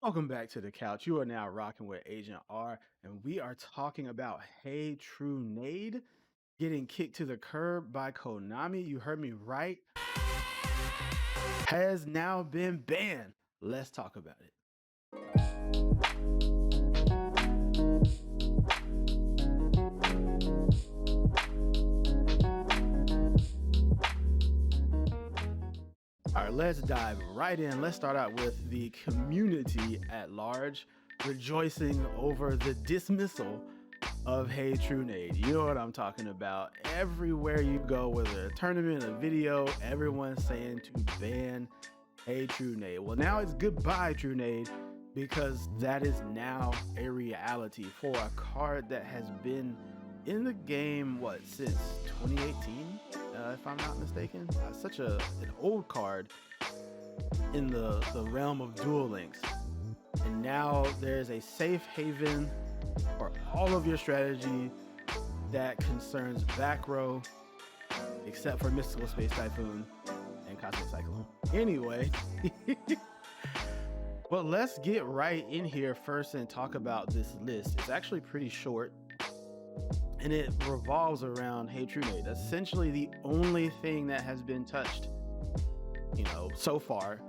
Welcome back to the couch. You are now rocking with Agent R, and we are talking about Hey Trunade getting kicked to the curb by Konami. You heard me right. Has now been banned. Let's talk about it. All right, let's dive right in. Let's start out with the community at large rejoicing over the dismissal of Hey Trunade. You know what I'm talking about. Everywhere you go, whether a tournament, a video, everyone's saying to ban Hey Trunade. Well, now it's goodbye Trunade, because that is now a reality for a card that has been in the game since 2018, if I'm not mistaken. Such an old card in the realm of Duel Links, and now there's a safe haven for all of your strategy that concerns back row, except for Mystical Space Typhoon and Cosmic Cyclone. Anyway, well, let's get right in here first and talk about this list. It's actually pretty short, and it revolves around Hey Trunade. Essentially, the only thing that has been touched, so far,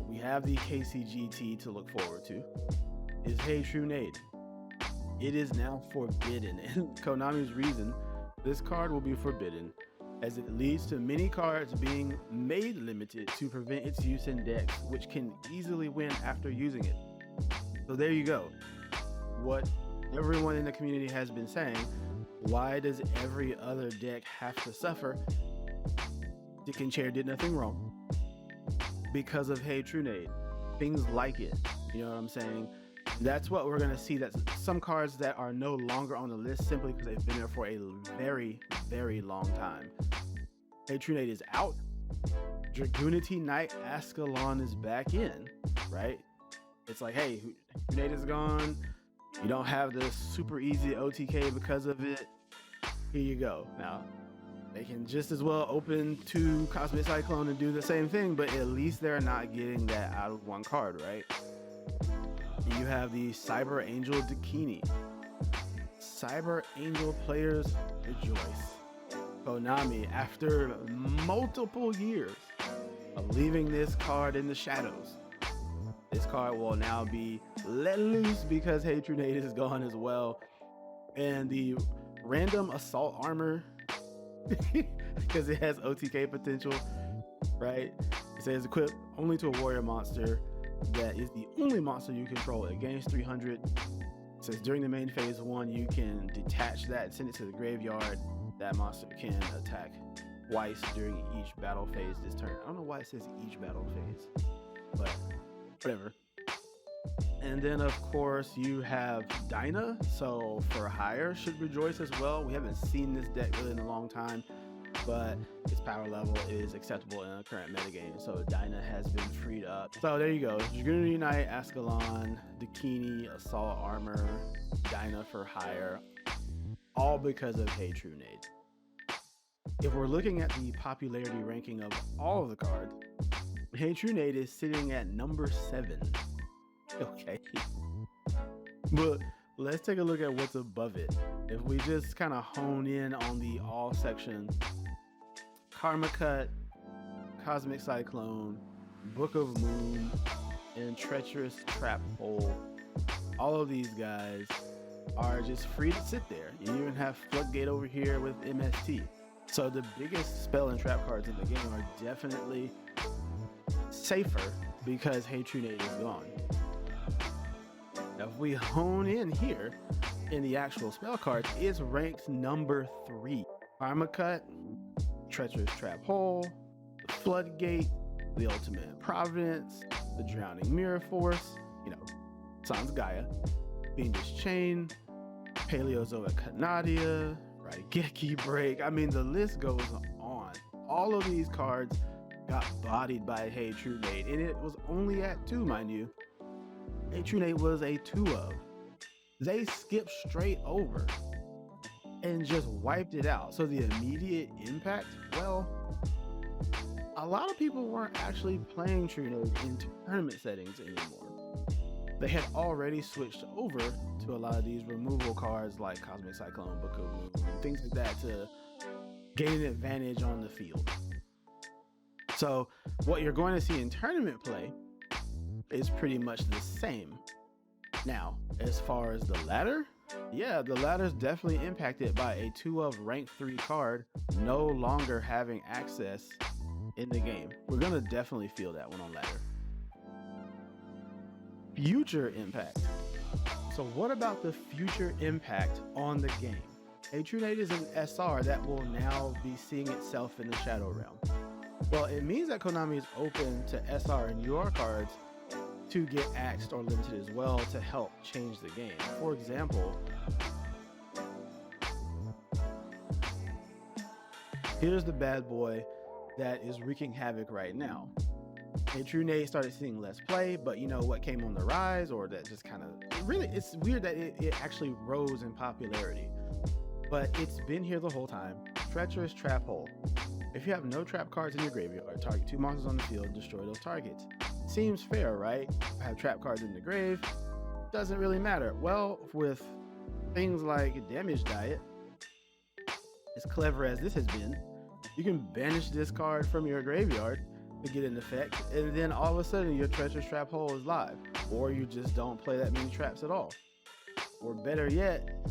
we have the KCGT to look forward to, is Hey Trunade. It is now forbidden, and Konami's reason, this card will be forbidden as it leads to many cards being made limited to prevent its use in decks, which can easily win after using it. So there you go. What everyone in the community has been saying, why does every other deck have to suffer? Dick and Chair did nothing wrong because of Hey Trunade. Things like it, you know what I'm saying? That's what we're going to see. That's some cards that are no longer on the list simply because they've been there for a very, very long time. Hey Trunade is out. Dragunity Knight Ascalon is back in, right? It's like, hey, Trunade is gone. You don't have the super easy OTK because of it. Here you go. Now, they can just as well open to Cosmic Cyclone and do the same thing, but at least they're not getting that out of one card, right? You have the Cyber Angel Dakini. Cyber Angel players rejoice. Konami, after multiple years of leaving this card in the shadows, this card will now be let loose because Hey Trunade is gone as well. And the random assault armor, because it has OTK potential, right? It says equip only to a warrior monster that is the only monster you control. It gains 300. It says during the main phase 1, you can detach that and send it to the graveyard. That monster can attack twice during each battle phase this turn. I don't know why it says each battle phase, but whatever. And then of course you have Dinah, so for hire should rejoice as well. We haven't seen this deck really in a long time, but its power level is acceptable in the current metagame, so Dinah has been freed up. So there you go. Dragunity Knight, Ascalon, Dakini, Assault Armor, Dinah for hire, all because of Hey Trunade. If we're looking at the popularity ranking of all of the cards, Hey Trunade is sitting at number 7. Okay, but let's take a look at what's above it. If we just kind of hone in on the all section, Karma Cut, Cosmic Cyclone, Book of Moon, and Treacherous Trap Hole, all of these guys are just free to sit there. You even have Floodgate over here with MST. So the biggest spell and trap cards in the game are definitely safer because Hey Trunade is gone. Now, if we hone in here in the actual spell cards, it's ranked number 3. Karma Cut, Treacherous Trap Hole, the Floodgate, the Ultimate Providence, the Drowning Mirror Force, Sans Gaia, Fiendish Chain, Paleozoic Canadia, Raigeki Break. I mean, the list goes on. All of these cards got bodied by Hey Trunade, and it was only at 2, mind you. Hey Trunade was a 2 of. They skipped straight over and just wiped it out. So the immediate impact, well, a lot of people weren't actually playing Trunade in tournament settings anymore. they had already switched over to a lot of these removal cards like Cosmic Cyclone, Book of Moon, things like that to gain an advantage on the field. So what you're going to see in tournament play is pretty much the same. Now, as far as the ladder, yeah, the ladder is definitely impacted by a 2 of rank 3 card no longer having access in the game. We're going to definitely feel that one on ladder. Future impact. So what about the future impact on the game? Trunade is an SR that will now be seeing itself in the Shadow Realm. Well, it means that Konami is open to SR and UR cards to get axed or limited as well to help change the game. For example, here's the bad boy that is wreaking havoc right now. Trunade started seeing less play, but you know what came on the rise, or that just kind of really, it's weird that it actually rose in popularity, but it's been here the whole time. Treacherous Trap Hole. If you have no trap cards in your graveyard, target 2 monsters on the field, destroy those targets. Seems fair, right? Have trap cards in the grave, doesn't really matter. Well, with things like Damage Diet, as clever as this has been, you can banish this card from your graveyard to get an effect, and then all of a sudden your Treacherous Trap Hole is live, or you just don't play that many traps at all, or better yet,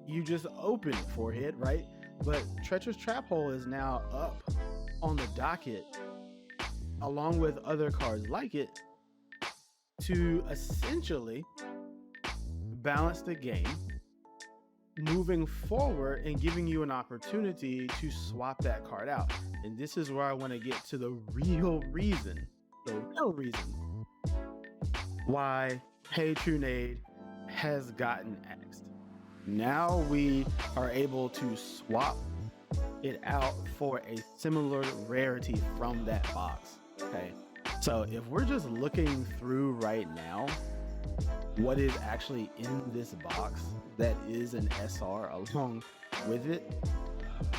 you just open it forehead, right? But Treacherous Trap Hole is now up on the docket along with other cards like it to essentially balance the game moving forward and giving you an opportunity to swap that card out. And this is where I want to get to the real reason why Trunade has gotten axed. Now we are able to swap it out for a similar rarity from that box. Okay, so if we're just looking through right now what is actually in this box that is an SR along with it,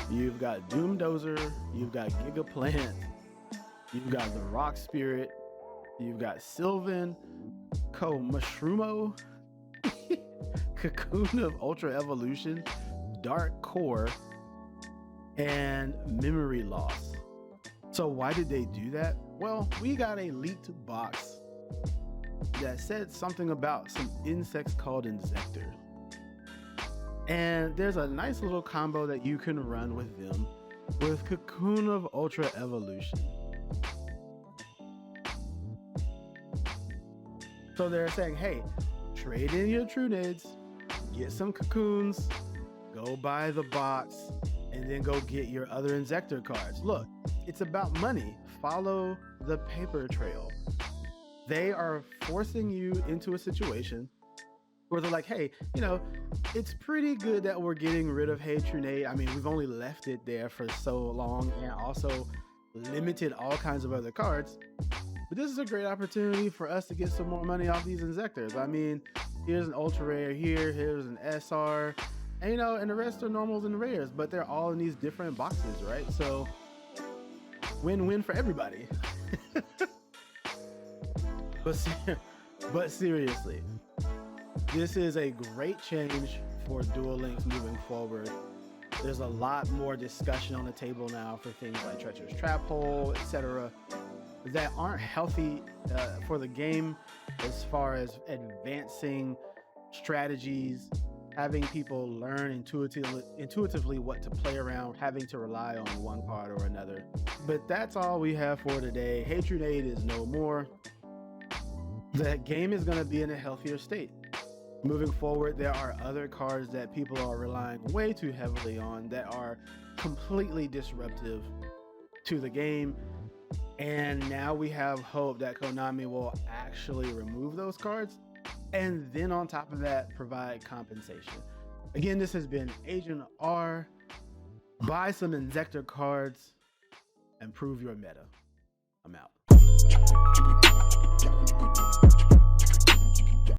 you've got Doomdozer, you've got Gigaplant, you've got the Rock Spirit, you've got Sylvan, Mashrumo, Cocoon of Ultra Evolution, Dark Core, and Memory Loss. So why did they do that? Well, we got a leaked box that said something about some insects called Insectors. And there's a nice little combo that you can run with them with Cocoon of Ultra Evolution. So they're saying, hey, trade in your Trunades, get some Cocoons, go buy the box, and then go get your other Insector cards. Look, it's about money. Follow the paper trail. They are forcing you into a situation where they're like, hey, you know, it's pretty good that we're getting rid of Trunade. I mean, we've only left it there for so long and also limited all kinds of other cards. But this is a great opportunity for us to get some more money off these Insectors. I mean, here's an ultra rare here, here's an SR, and you know, and the rest are normals and rares, but they're all in these different boxes, right? So win-win for everybody. But seriously, this is a great change for Duel Links moving forward. There's a lot more discussion on the table now for things like Treacherous Trap Hole, etc., that aren't healthy for the game as far as advancing strategies, having people learn intuitively what to play around, having to rely on one card or another. But that's all we have for today. Trunade is no more. The game is going to be in a healthier state. Moving forward, there are other cards that people are relying way too heavily on that are completely disruptive to the game. And now we have hope that Konami will actually remove those cards and then on top of that provide compensation. Again, this has been AgentR. Buy some Insector cards and prove your meta. I'm out.